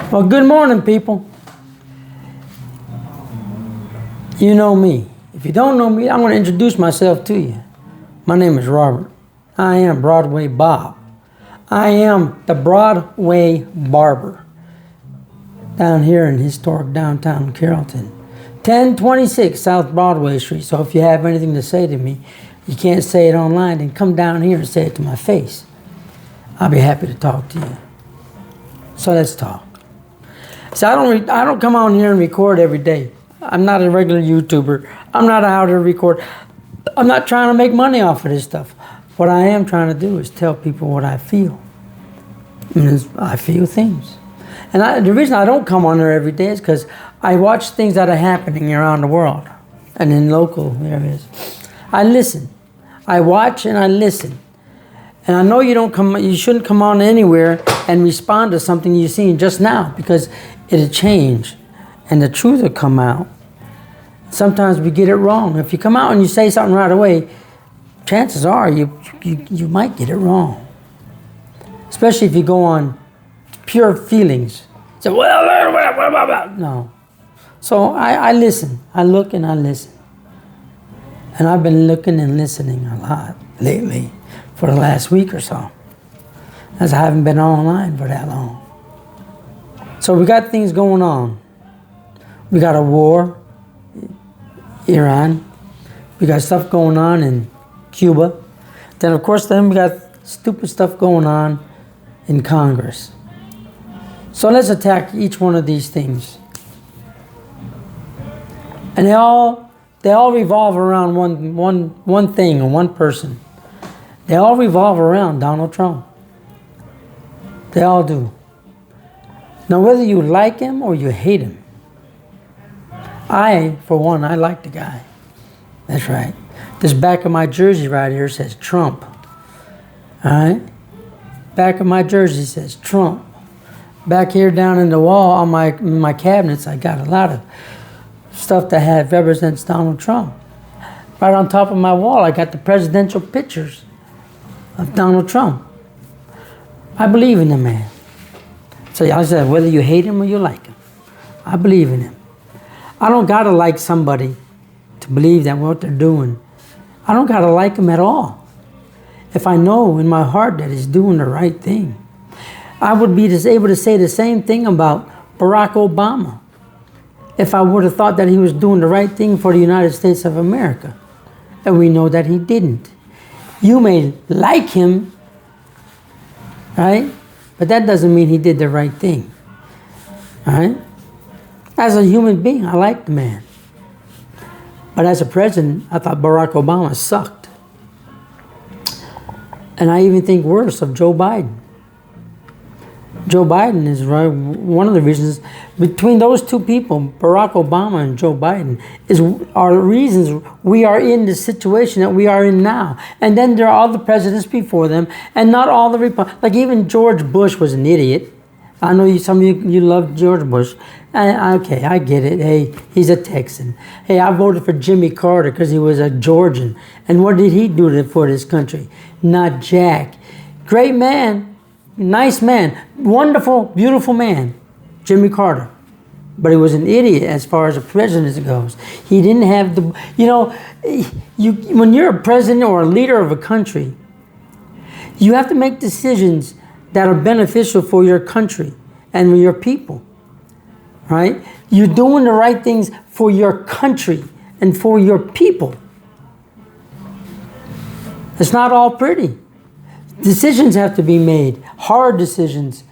Well, good morning, people. You know me. If you don't know me, I'm going to introduce myself to you. My name is Robert. I am Broadway Bob. I am the Broadway Barber down here in historic downtown Carrollton. 1026 South Broadway Street. So if you have anything to say to me, you can't say it online, then come down here and say it to my face. I'll be happy to talk to you. So let's talk. So I don't come on here and record every day. I'm not a regular YouTuber. I'm not out to record. I'm not trying to make money off of this stuff. What I am trying to do is tell people what I feel. And I feel things. And the reason I don't come on there every day is because I watch things that are happening around the world and in local areas. I listen. I watch and I listen. And I know you shouldn't come on anywhere and respond to something you've seen just now, because it'll change and the truth will come out. Sometimes we get it wrong. If you come out and you say something right away, chances are you might get it wrong. Especially if you go on pure feelings. So, no. So I listen. I look and I listen. And I've been looking and listening a lot lately for the last week or so, as I haven't been online for that long. So we got things going on. We got a war, Iran. We got stuff going on in Cuba. Then of course we got stupid stuff going on in Congress. So let's attack each one of these things. And they all revolve around one thing and one person. They all revolve around Donald Trump. They all do. Now, whether you like him or you hate him, for one, I like the guy. That's right. This back of my jersey right here says Trump. All right? Back of my jersey says Trump. Back here down in the wall on my cabinets, I got a lot of stuff that represents Donald Trump. Right on top of my wall, I got the presidential pictures of Donald Trump. I believe in the man. So I said, whether you hate him or you like him, I believe in him. I don't gotta like somebody to believe that what they're doing. I don't gotta like him at all. If I know in my heart that he's doing the right thing. I would be able to say the same thing about Barack Obama if I would have thought that he was doing the right thing for the United States of America. And we know that he didn't. You may like him, right? But that doesn't mean he did the right thing, right? As a human being, I like the man. But as a president, I thought Barack Obama sucked. And I even think worse of Joe Biden. Joe Biden is one of the reasons, between those two people, Barack Obama and Joe Biden, are the reasons we are in the situation that we are in now. And then there are all the presidents before them, and not all the Republicans. Like even George Bush was an idiot. I know some of you love George Bush. Okay, I get it. Hey, he's a Texan. Hey, I voted for Jimmy Carter because he was a Georgian. And what did he do for this country? Not jack. Great man. Nice man, wonderful, beautiful man, Jimmy Carter. But he was an idiot as far as a president goes. He didn't have when you're a president or a leader of a country, you have to make decisions that are beneficial for your country and your people, right? You're doing the right things for your country and for your people. It's not all pretty. Decisions have to be made, hard decisions.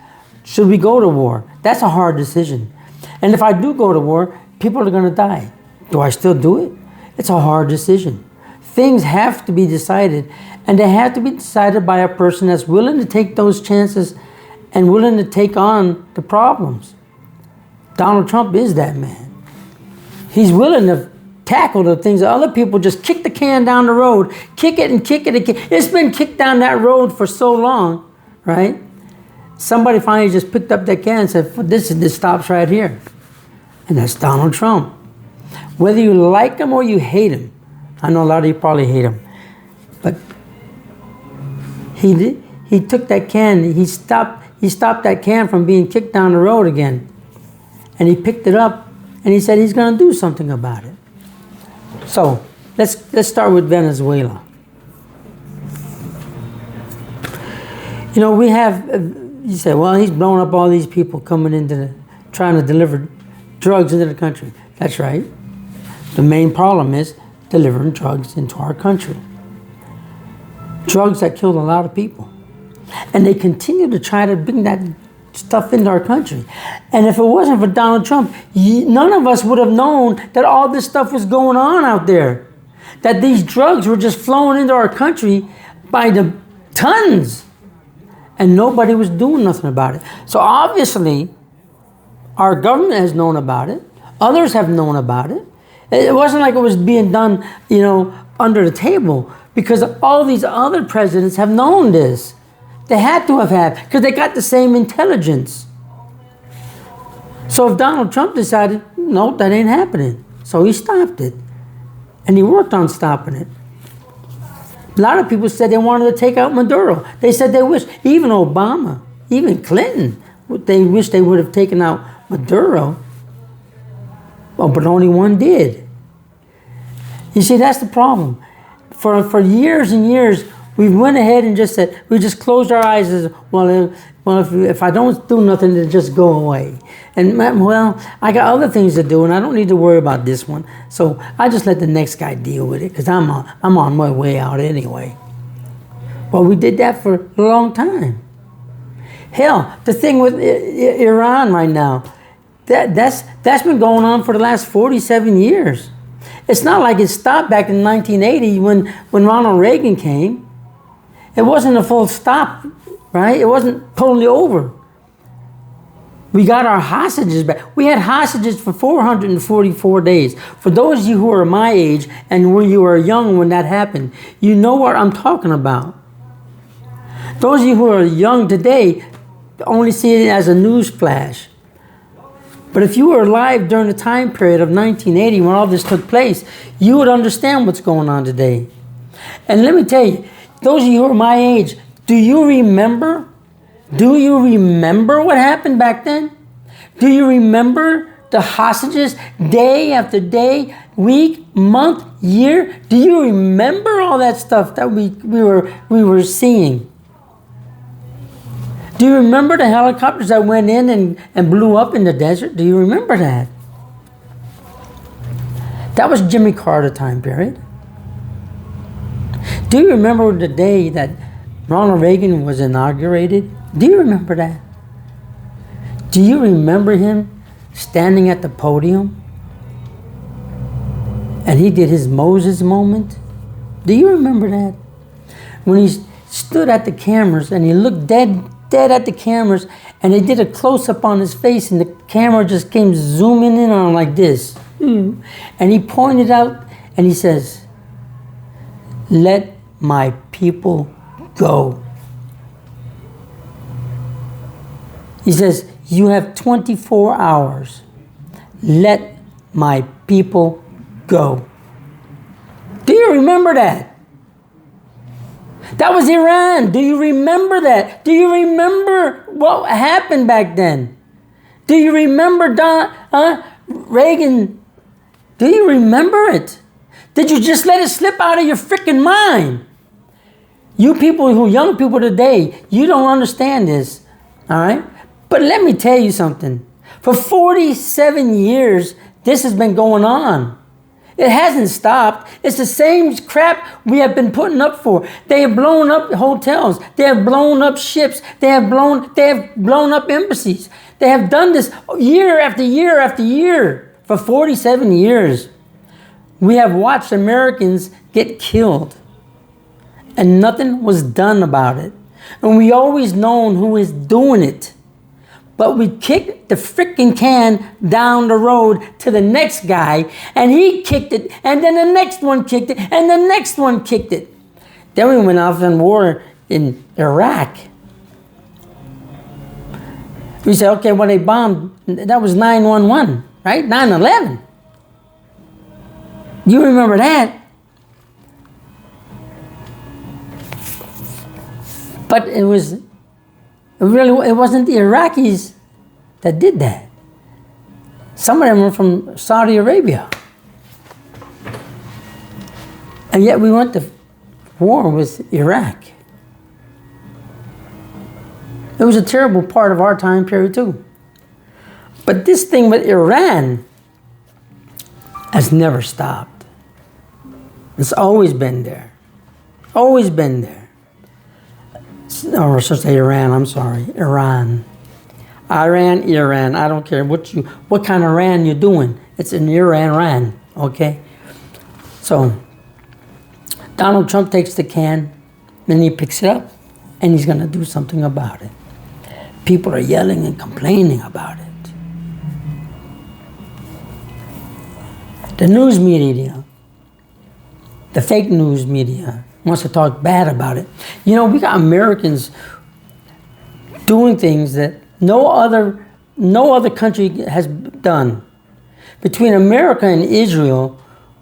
Should we go to war? That's a hard decision. And if I do go to war, people are going to die. Do I still do it? It's a hard decision. Things have to be decided, and they have to be decided by a person that's willing to take those chances and willing to take on the problems. Donald Trump is that man. He's willing to tackle the things that other people just kick the can down the road, kick it and kick it and kick. It's been kicked down that road for so long, right? Somebody finally just picked up that can and said, this stops right here. And that's Donald Trump. Whether you like him or you hate him, I know a lot of you probably hate him, but he took that can, he stopped, he stopped that can from being kicked down the road again. And he picked it up and he said he's going to do something about it. So let's start with Venezuela. You know, we have, you say, well, he's blowing up all these people coming into trying to deliver drugs into the country. That's right. The main problem is delivering drugs into our country. Drugs that killed a lot of people. And they continue to try to bring that stuff into our country. And if it wasn't for Donald Trump, none of us would have known that all this stuff was going on out there. That these drugs were just flowing into our country by the tons. And nobody was doing nothing about it. So obviously, our government has known about it. Others have known about it. It wasn't like it was being done, you know, under the table, because all these other presidents have known this. They had to have had, because they got the same intelligence. So if Donald Trump decided, no, that ain't happening. So he stopped it. And he worked on stopping it. A lot of people said they wanted to take out Maduro. They said they wish, even Obama, even Clinton, they wish they would have taken out Maduro. Oh, but only one did. You see, that's the problem. For years and years, we went ahead and just said, we just closed our eyes as, well, if I don't do nothing, then just go away. And, well, I got other things to do, and I don't need to worry about this one. So I just let the next guy deal with it, because I'm on my way out anyway. Well, we did that for a long time. Hell, the thing with Iran right now, that's been going on for the last 47 years. It's not like it stopped back in 1980 when Ronald Reagan came. It wasn't a full stop, right? It wasn't totally over. We got our hostages back. We had hostages for 444 days. For those of you who are my age and when you were young when that happened, you know what I'm talking about. Those of you who are young today only see it as a news flash. But if you were alive during the time period of 1980 when all this took place, you would understand what's going on today. And let me tell you, those of you who are my age, do you remember? Do you remember what happened back then? Do you remember the hostages day after day, week, month, year? Do you remember all that stuff that we were seeing? Do you remember the helicopters that went in and blew up in the desert? Do you remember that? That was Jimmy Carter time period. Do you remember the day that Ronald Reagan was inaugurated? Do you remember that? Do you remember him standing at the podium? And he did his Moses moment? Do you remember that? When he stood at the cameras and he looked dead at the cameras and they did a close-up on his face and the camera just came zooming in on him like this. And he pointed out and he says, "Let my people go." He says, "You have 24 hours. Let my people go." Do you remember that? That was Iran. Do you remember that? Do you remember what happened back then? Do you remember Reagan? Do you remember it? Did you just let it slip out of your freaking mind? You people young people today, you don't understand this, all right? But let me tell you something. For 47 years, this has been going on. It hasn't stopped. It's the same crap we have been putting up for. They have blown up hotels. They have blown up ships. They have blown up embassies. They have done this year after year after year for 47 years. We have watched Americans get killed, and nothing was done about it. And we always known who is doing it. But we kicked the freaking can down the road to the next guy, and he kicked it, and then the next one kicked it, and the next one kicked it. Then we went off in war in Iraq. We said, okay, when they bombed, that was 9/11, right? 9/11. You remember that? But it was It wasn't the Iraqis that did that. Some of them were from Saudi Arabia. And yet we went to war with Iraq. It was a terrible part of our time period too. But this thing with Iran has never stopped. It's always been there. Always been there. Or I should say Iran, I'm sorry, Iran. Iran, I don't care what kind of Iran you're doing. It's an Iran, okay? So, Donald Trump takes the can, then he picks it up, and he's gonna do something about it. People are yelling and complaining about it. The news media, the fake news media, wants to talk bad about it. You know, we got Americans doing things that no other country has done. Between America and Israel,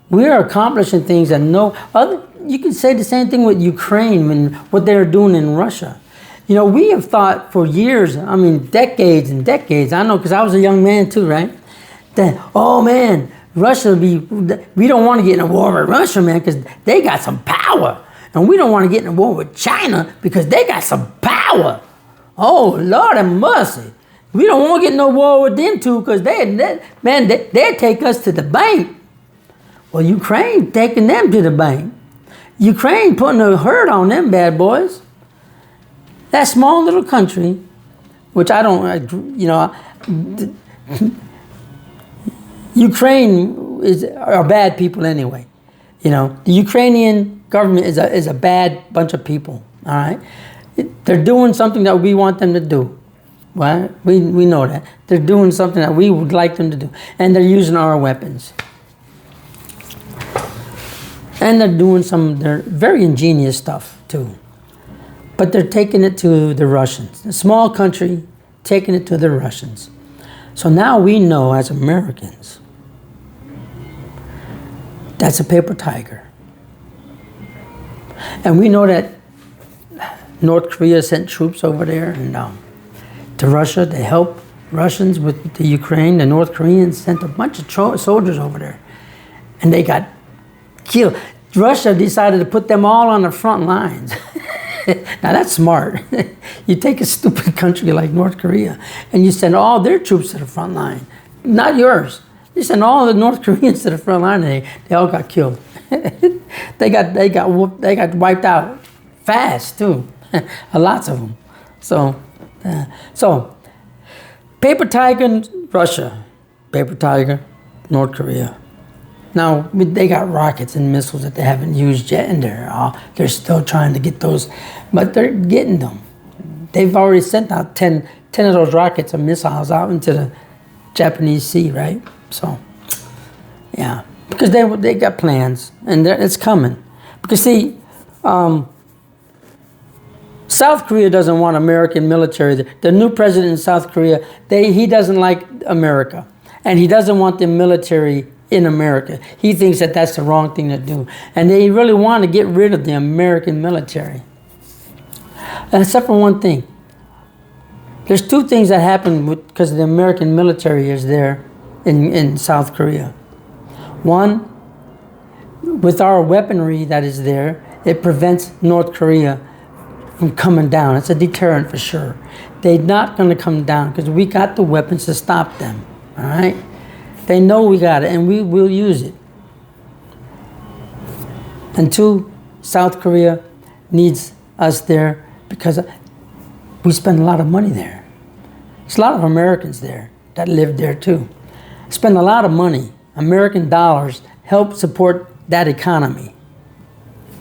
we are accomplishing things that no other. You can say the same thing with Ukraine and what they're doing in Russia. You know, we have thought for years, I mean, decades and decades. I know because I was a young man too, right? That, oh man, Russia we don't want to get in a war with Russia, man, because they got some power. And we don't want to get in a war with China because they got some power. Oh, Lord have mercy. We don't want to get in no war with them two because they'd take us to the bank. Well, Ukraine taking them to the bank. Ukraine putting a hurt on them bad boys. That small little country, which I don't, you know, Ukraine are bad people anyway. You know, the Ukrainian government is a bad bunch of people, all right? They're doing something that we want them to do, right? We know that. They're doing something that we would like them to do. And they're using our weapons. And they're doing they're very ingenious stuff too. But they're taking it to the Russians. A small country, taking it to the Russians. So now we know as Americans, that's a paper tiger. And we know that North Korea sent troops over there and to Russia to help Russians with the Ukraine. The North Koreans sent a bunch of soldiers over there. And they got killed. Russia decided to put them all on the front lines. Now that's smart. You take a stupid country like North Korea and you send all their troops to the front line, not yours. You send all the North Koreans to the front line and they all got killed. They got wiped out fast too. Lots of them. So paper tiger Russia, paper tiger North Korea. Now, they got rockets and missiles that they haven't used yet, and they're still trying to get those, but they're getting them. They've already sent out 10 of those rockets and missiles out into the Japanese Sea, right? So, yeah, because they got plans, and it's coming. Because, see, South Korea doesn't want American military. The new president in South Korea, he doesn't like America, and he doesn't want the military in America. He thinks that that's the wrong thing to do. And they really want to get rid of the American military. Except for one thing. There's two things that happen because the American military is there in South Korea. One, with our weaponry that is there, it prevents North Korea from coming down. It's a deterrent for sure. They're not going to come down because we got the weapons to stop them. All right? They know we got it, and we will use it. And two, South Korea needs us there because we spend a lot of money there. There's a lot of Americans there that live there too. Spend a lot of money. American dollars help support that economy.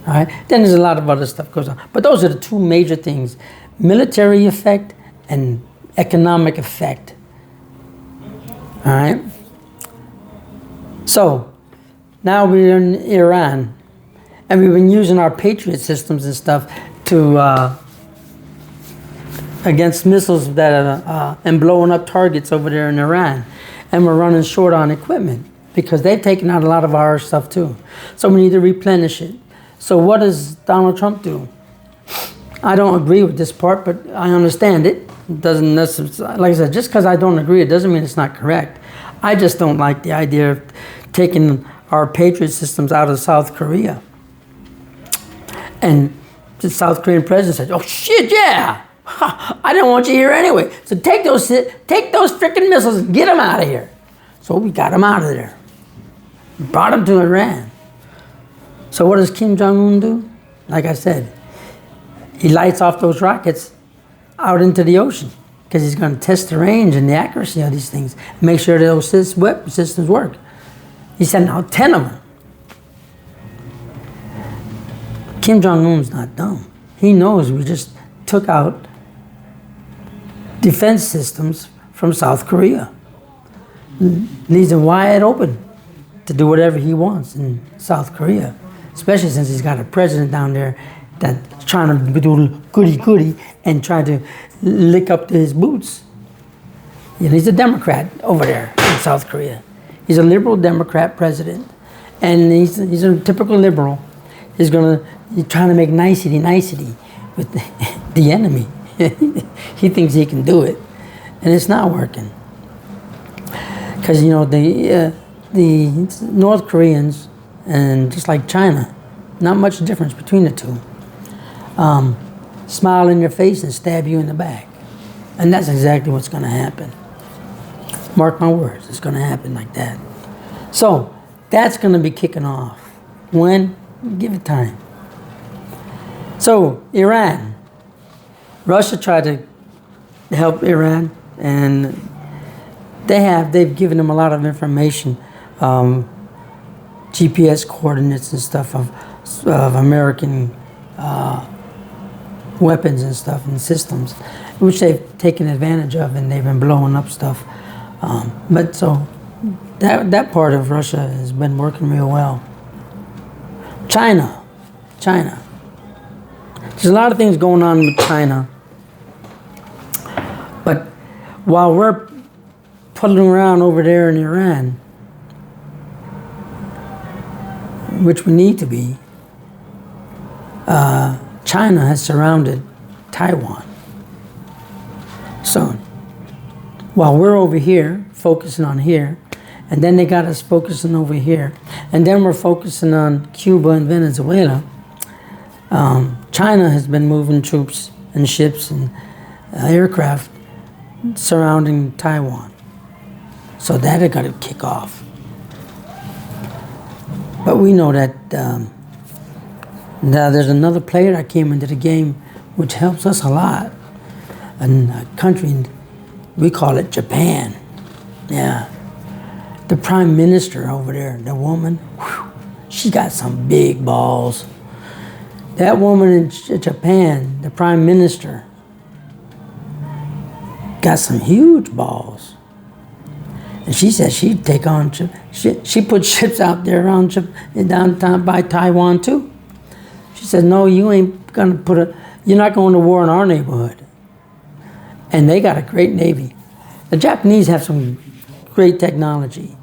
All right? Then there's a lot of other stuff goes on. But those are the two major things. Military effect and economic effect. All right? So, now we're in Iran, and we've been using our Patriot systems and stuff to against missiles that and blowing up targets over there in Iran, and we're running short on equipment because they've taken out a lot of our stuff too. So we need to replenish it. So what does Donald Trump do? I don't agree with this part, but I understand it. It doesn't necessarily, like I said, just because I don't agree, it doesn't mean it's not correct. I just don't like the idea of taking our Patriot systems out of South Korea. And the South Korean president said, "Oh shit, yeah, I didn't want you here anyway. So take those freaking missiles and get them out of here." So we got them out of there, brought them to Iran. So what does Kim Jong-un do? Like I said, he lights off those rockets out into the ocean because he's going to test the range and the accuracy of these things, make sure that those weapon systems work. He sent out 10 of them. Kim Jong-un's not dumb. He knows we just took out defense systems from South Korea. Leaves him wide open to do whatever he wants in South Korea, especially since he's got a president down there that's trying to do goody-goody and try to lick up to his boots. You know, he's a Democrat over there in South Korea. He's a liberal Democrat president, and he's a typical liberal. He's trying to make nicety with the enemy. He thinks he can do it, and it's not working. Because, you know, the North Koreans, and just like China, not much difference between the two, smile in your face and stab you in the back. And that's exactly what's going to happen. Mark my words, it's going to happen like that. So that's going to be kicking off. When? Give it time. So Iran. Russia tried to help Iran, and they've given them a lot of information, GPS coordinates and stuff of American weapons and stuff and systems, which they've taken advantage of, and they've been blowing up stuff. But so that part of Russia has been working real well. China. There's a lot of things going on with China. But while we're puddling around over there in Iran, which we need to be, China has surrounded Taiwan. So while we're over here, focusing on here, and then they got us focusing over here, and then we're focusing on Cuba and Venezuela, China has been moving troops and ships and aircraft surrounding Taiwan. So that is going to kick off. But we know that now there's another player that came into the game which helps us a lot. And a country, we call it Japan. Yeah. The prime minister over there, the woman, whew, she got some big balls. That woman in Japan, the prime minister, got some huge balls. And she said she'd take on, she put ships out there around downtown by Taiwan too. She said, no, you ain't gonna you're not going to war in our neighborhood. And they got a great navy. The Japanese have some great technology.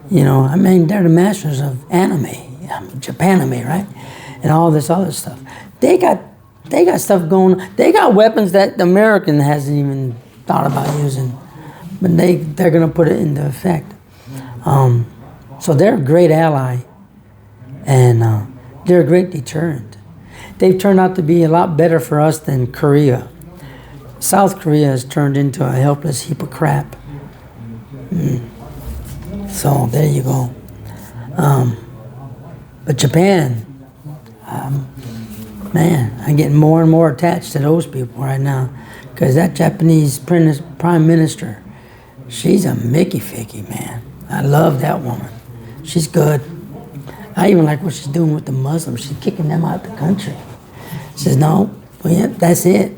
You know, I mean, they're the masters of anime, Japanime, right? And all this other stuff. They got stuff going. They got weapons that the American hasn't even thought about using, but they're gonna put it into effect. So they're a great ally, and they're a great deterrent. They've turned out to be a lot better for us than Korea. South Korea has turned into a helpless heap of crap. So there you go. But Japan, man, I'm getting more and more attached to those people right now, because that Japanese prime minister, she's a Mickey Ficky, man. I love that woman. She's good. I even like what she's doing with the Muslims. She's kicking them out the country. She says, no, well, yeah, that's it.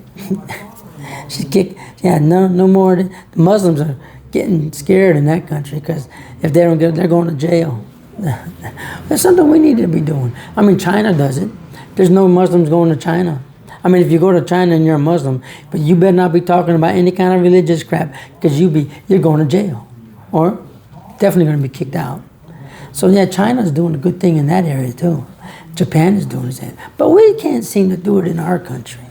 No more. The Muslims are getting scared in that country, because if they don't get it, they're going to jail. That's something we need to be doing. I mean, China does it. There's no Muslims going to China. I mean, if you go to China and you're a Muslim, but you better not be talking about any kind of religious crap, because you're going to jail, or definitely going to be kicked out. So yeah, China's doing a good thing in that area too. Japan is doing the same, but we can't seem to do it in our country.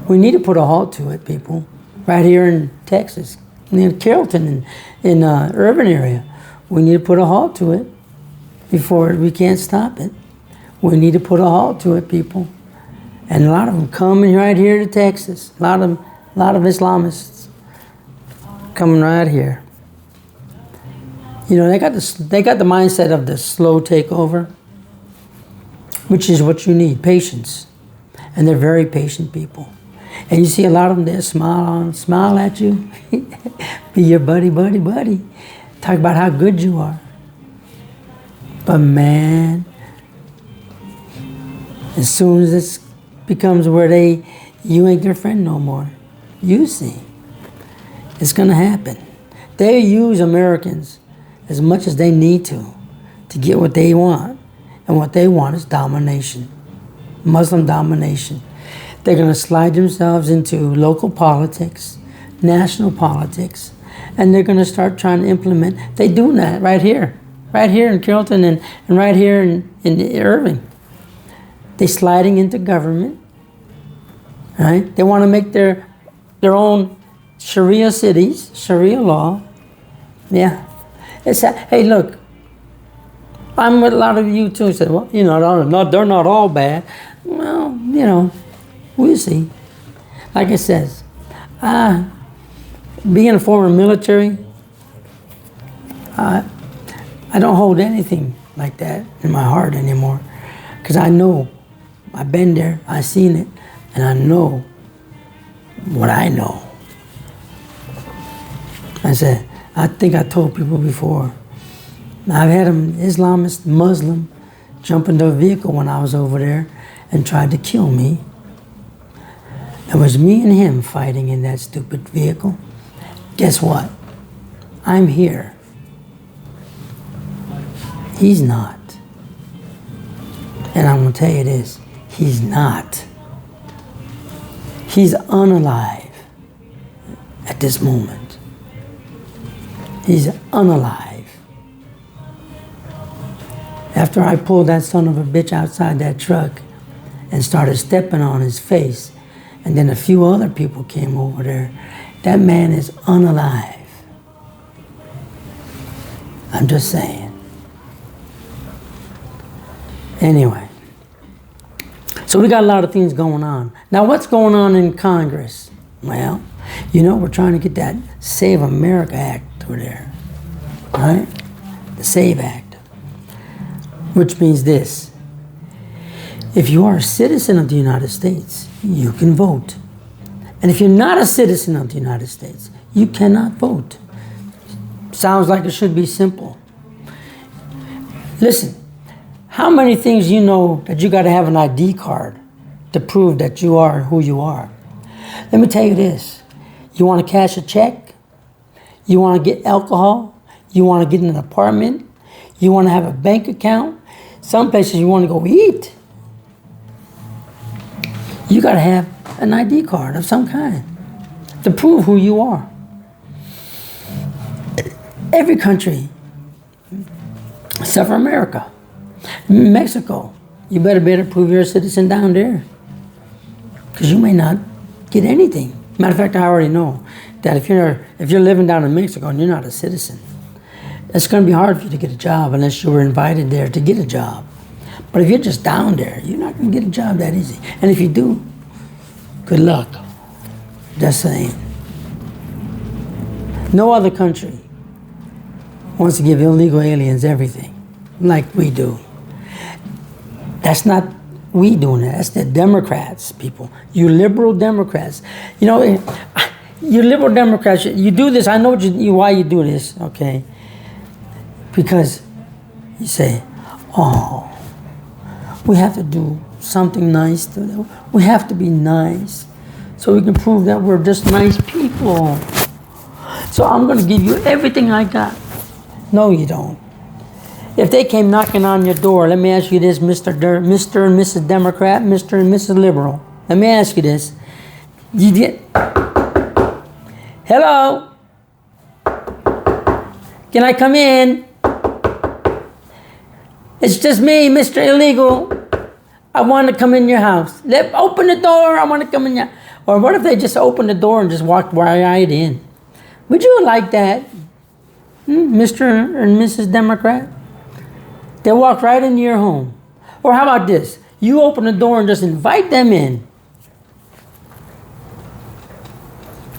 We need to put a halt to it, people. Right here in Texas, in Carrollton, in urban area. We need to put a halt to it before we can't stop it. We need to put a halt to it, people. And a lot of them coming right here to Texas. A lot of Islamists coming right here. You know, they got the mindset of the slow takeover, which is what you need, patience. And they're very patient people. And you see a lot of them, they smile at you, be your buddy. Talk about how good you are. But man, as soon as this becomes where you ain't their friend no more, you see, it's gonna happen. They use Americans as much as they need to get what they want. And what they want is domination, Muslim domination. They're going to slide themselves into local politics, national politics, and they're going to start trying to implement. They're doing that right here in Carrollton and right here in Irving. They're sliding into government, right? They want to make their own Sharia cities, Sharia law. Yeah. Hey, look, I'm with a lot of you too. Said, well, you know, they're not all bad. Well, you know, we'll see. Like it says, being a former military, I don't hold anything like that in my heart anymore, because I know, I've been there, I've seen it, and I know what I know. I think I told people before, I've had an Islamist Muslim jump into a vehicle when I was over there and tried to kill me. It was me and him fighting in that stupid vehicle. Guess what? I'm here. He's not. And I'm going to tell you this, he's not. He's unalive at this moment. He's unalive. After I pulled that son of a bitch outside that truck and started stepping on his face, and then a few other people came over there, that man is unalive. I'm just saying. Anyway, so we got a lot of things going on. Now, what's going on in Congress? Well, you know, we're trying to get that Save America Act through there, right? The SAVE Act, which means this. If you are a citizen of the United States, you can vote. And if you're not a citizen of the United States, you cannot vote. Sounds like it should be simple. Listen, how many things you know that you got to have an ID card to prove that you are who you are? Let me tell you this. You want to cash a check? You want to get alcohol? You want to get an apartment? You want to have a bank account? Some places you want to go eat. You got to have an ID card of some kind to prove who you are. Every country, except for America. Mexico, you better prove you're a citizen down there, because you may not get anything. Matter of fact, I already know that if you're living down in Mexico and you're not a citizen, it's going to be hard for you to get a job unless you were invited there to get a job. But if you're just down there, you're not going to get a job that easy. And if you do, good luck. Just saying. No other country wants to give illegal aliens everything like we do. That's not we doing it. That's the Democrats, people. You liberal Democrats. You know, you liberal Democrats, you do this. I know why you do this, okay? Because you say, oh, we have to do something nice to them. We have to be nice so we can prove that we're just nice people. So I'm going to give you everything I got. No, you don't. If they came knocking on your door, let me ask you this, Mr. and Mrs. Democrat, Mr. and Mrs. Liberal. Let me ask you this. You get, hello? Can I come in? It's just me, Mr. Illegal. I want to come in your house. Open the door, I want to come in your... Or what if they just opened the door and just walked right in? Would you like that, Mr. and Mrs. Democrat? They walk right into your home. Or how about this? You open the door and just invite them in.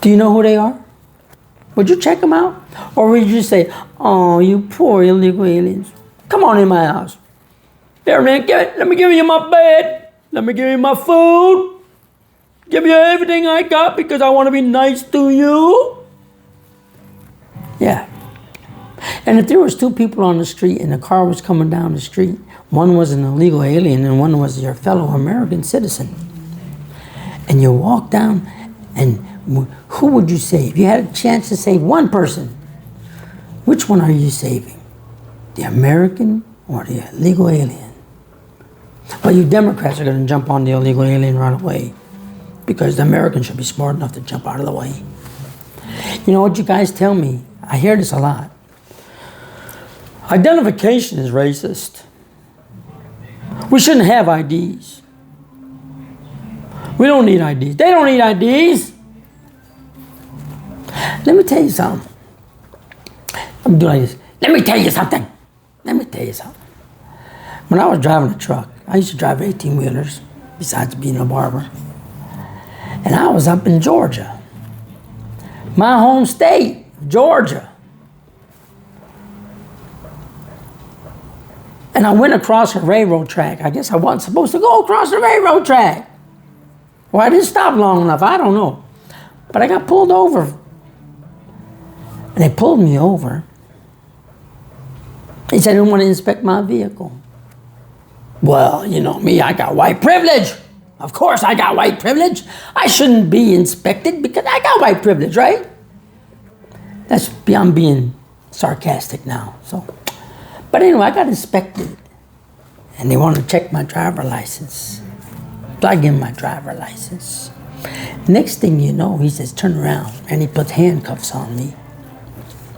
Do you know who they are? Would you check them out? Or would you say, oh, you poor illegal aliens. Come on in my house. Here, man, let me give you my bed. Let me give you my food. Give you everything I got because I want to be nice to you. Yeah. And if there was two people on the street and the car was coming down the street, one was an illegal alien and one was your fellow American citizen. And you walk down, and who would you save? You had a chance to save one person. Which one are you saving? The American or the illegal alien? Well, you Democrats are going to jump on the illegal alien right away because the Americans should be smart enough to jump out of the way. You know what you guys tell me? I hear this a lot. Identification is racist. We shouldn't have IDs. We don't need IDs. They don't need IDs. Let me tell you something. I'm doing like this. Let me tell you something. Let me tell you something. When I was driving a truck, I used to drive 18-wheelers, besides being a barber. And I was up in Georgia. My home state, Georgia. And I went across a railroad track. I guess I wasn't supposed to go across the railroad track. Well, I didn't stop long enough. I don't know. But I got pulled over. And they pulled me over. He said, I didn't want to inspect my vehicle. Well, you know me, I got white privilege. Of course I got white privilege. I shouldn't be inspected because I got white privilege, right? I'm being sarcastic now. But anyway, I got inspected. And they wanted to check my driver license. So I give him my driver license. Next thing you know, he says, turn around. And he puts handcuffs on me.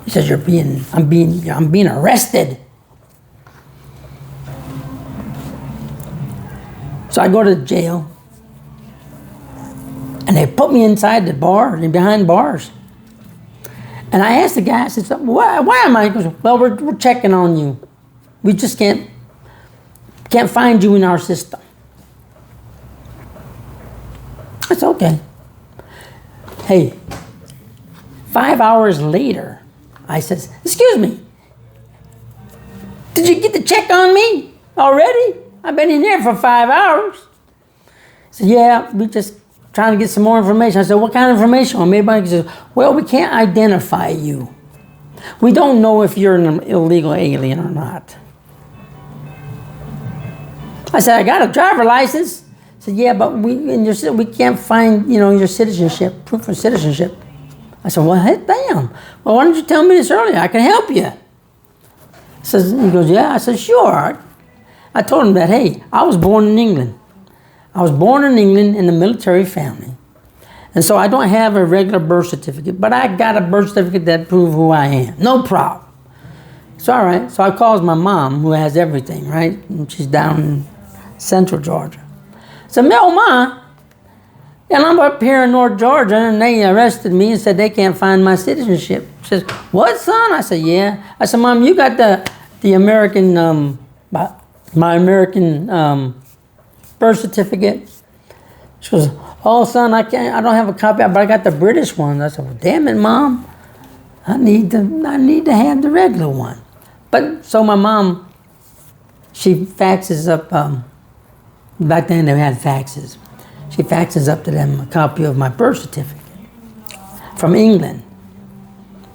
He says, I'm being arrested. So I go to jail. And they put me inside the bar, behind bars. And I asked the guy, I said, why am I? He goes, well, we're checking on you. We just can't find you in our system. That's okay. Hey, 5 hours later, I says, excuse me, did you get the check on me already? I've been in here for 5 hours. He said, yeah, we just trying to get some more information. I said, what kind of information? Well, everybody says, well, we can't identify you. We don't know if you're an illegal alien or not. I said, I got a driver license. I said, yeah, but we can't find, your citizenship, proof of citizenship. I said, well, hey, damn. Well, why didn't you tell me this earlier? I can help you. He goes, yeah. I said, sure. I told him that, hey, I was born in England. I was born in England in a military family. And so I don't have a regular birth certificate, but I got a birth certificate that proves who I am. No problem. It's all right. So I calls my mom, who has everything, right? And she's down in central Georgia. I said, Ma, and I'm up here in North Georgia, and they arrested me and said they can't find my citizenship. She says, what, son? I said, yeah. I said, Mom, you got the American, my American birth certificate? She goes, oh, son, I don't have a copy, but I got the British one. I said, well, damn it, Mom. I need to have the regular one. But so my mom, she faxes up, back then they had faxes. She faxes up to them a copy of my birth certificate from England.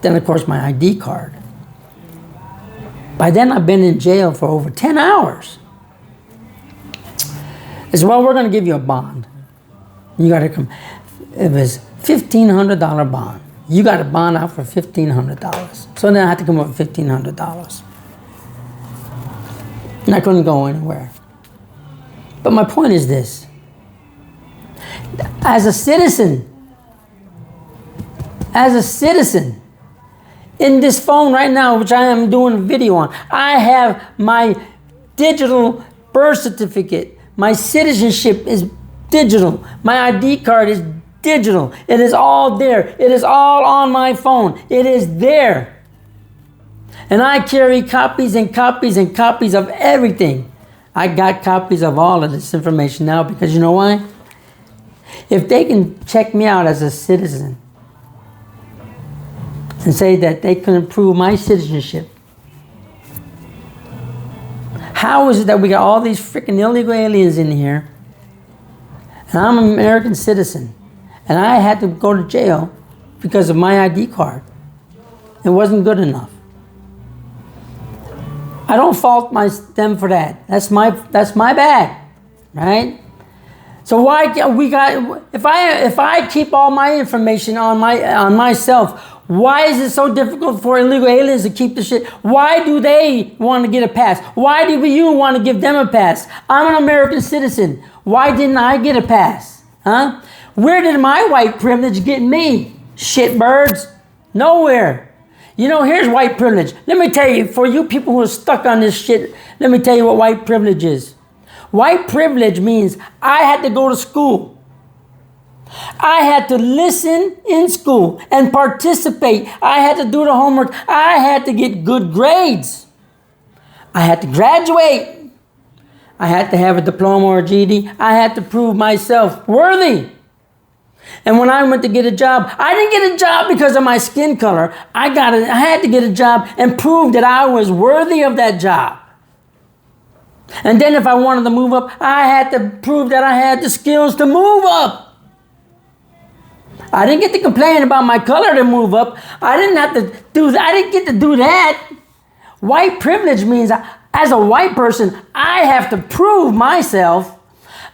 Then, of course, my ID card. By then, I've been in jail for over 10 hours. They said, well, we're going to give you a bond. You got to come. It was $1,500 bond. You got a bond out for $1,500. So then I had to come up with $1,500. And I couldn't go anywhere. But my point is this. As a citizen, in this phone right now, which I am doing a video on, I have my digital birth certificate. My citizenship is digital. My ID card is digital. It is all there. It is all on my phone. It is there. And I carry copies and copies and copies of everything. I got copies of all of this information now because you know why? If they can check me out as a citizen and say that they can prove my citizenship, how is it that we got all these freaking illegal aliens in here and I'm an American citizen and I had to go to jail because of my ID card? It wasn't good enough. I don't fault them for that. That's my bad, right? So why we got if I keep all my information on myself, why is it so difficult for illegal aliens to keep the shit? Why do they want to get a pass? Why do you want to give them a pass? I'm an American citizen. Why didn't I get a pass? Huh? Where did my white privilege get me? Shitbirds. Nowhere. You know, here's white privilege. Let me tell you, for you people who are stuck on this shit, let me tell you what white privilege is. White privilege means I had to go to school. I had to listen in school and participate. I had to do the homework. I had to get good grades. I had to graduate. I had to have a diploma or a GED. I had to prove myself worthy. And when I went to get a job, I didn't get a job because of my skin color. I had to get a job and prove that I was worthy of that job. And then if I wanted to move up, I had to prove that I had the skills to move up. I didn't get to complain about my color to move up. I didn't have to do that. I didn't get to do that. White privilege means as a white person, I have to prove myself.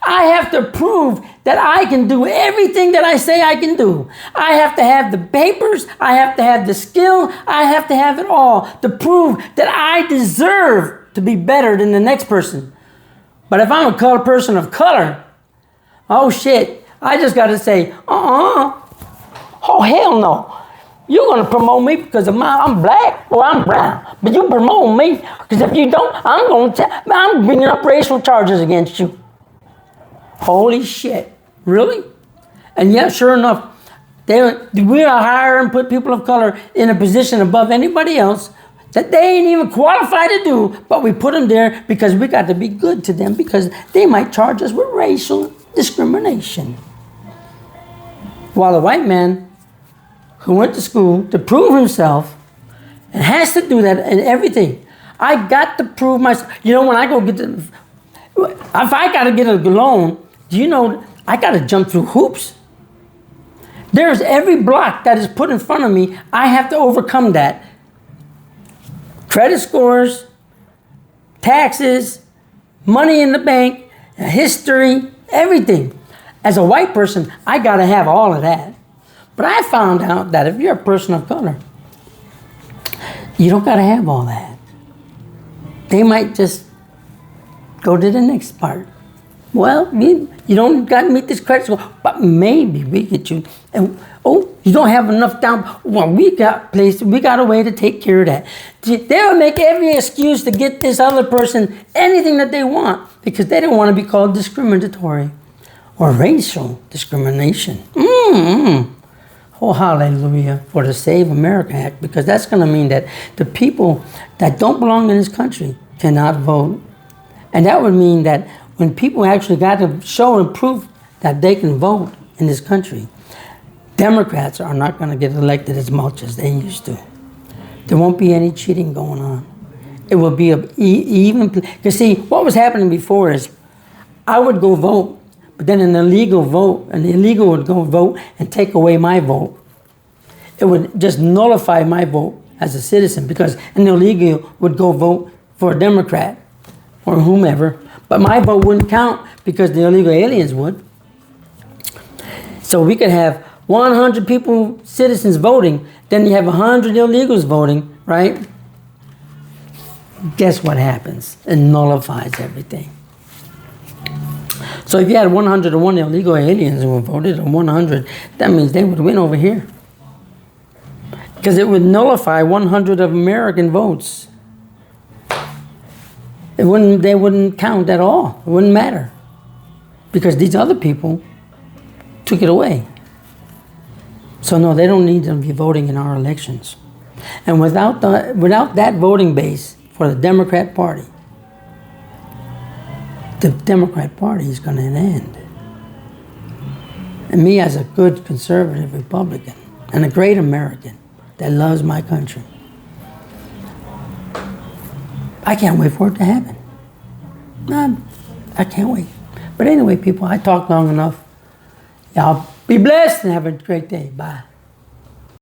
I have to prove that I can do everything that I say I can do. I have to have the papers. I have to have the skill. I have to have it all to prove that I deserve to be better than the next person. But if I'm a person of color, oh shit, I just got to say, oh hell no. You're going to promote me because I'm black or I'm brown. But you promote me because if you don't, I'm bringing up racial charges against you. Holy shit. Really? And yet, sure enough, we are hire and put people of color in a position above anybody else that they ain't even qualified to do, but we put them there because we got to be good to them because they might charge us with racial discrimination. While a white man who went to school to prove himself and has to do that in everything, I got to prove myself. You know, when I go if I got to get a loan, do you know I got to jump through hoops? There's every block that is put in front of me. I have to overcome that. Credit scores, taxes, money in the bank, history, everything. As a white person, I got to have all of that. But I found out that if you're a person of color, you don't got to have all that. They might just go to the next part. Well, you don't got to meet this credit score, but maybe we get you. And you don't have enough down. Well, we got a way to take care of that. They'll make every excuse to get this other person anything that they want because they don't want to be called discriminatory or racial discrimination. Oh, hallelujah for the Save America Act, because that's going to mean that the people that don't belong in this country cannot vote. And that would mean that when people actually got to show and prove that they can vote in this country, Democrats are not going to get elected as much as they used to. There won't be any cheating going on. It will be even. Because see, what was happening before is I would go vote, but then an illegal would go vote and take away my vote. It would just nullify my vote as a citizen because an illegal would go vote for a Democrat or whomever, but my vote wouldn't count because the illegal aliens would. So we could have 100 people, citizens voting, then you have 100 illegals voting, right? Guess what happens? It nullifies everything. So if you had 101 illegal aliens who voted on 100, that means they would win over here. Because it would nullify 100 of American votes. They wouldn't count at all. It wouldn't matter. Because these other people took it away. So no, they don't need to be voting in our elections. And without that voting base for the Democrat Party, the Democrat Party is going to end. And me as a good conservative Republican and a great American that loves my country, I can't wait for it to happen. I can't wait. But anyway, people, I talked long enough. Y'all be blessed and have a great day. Bye.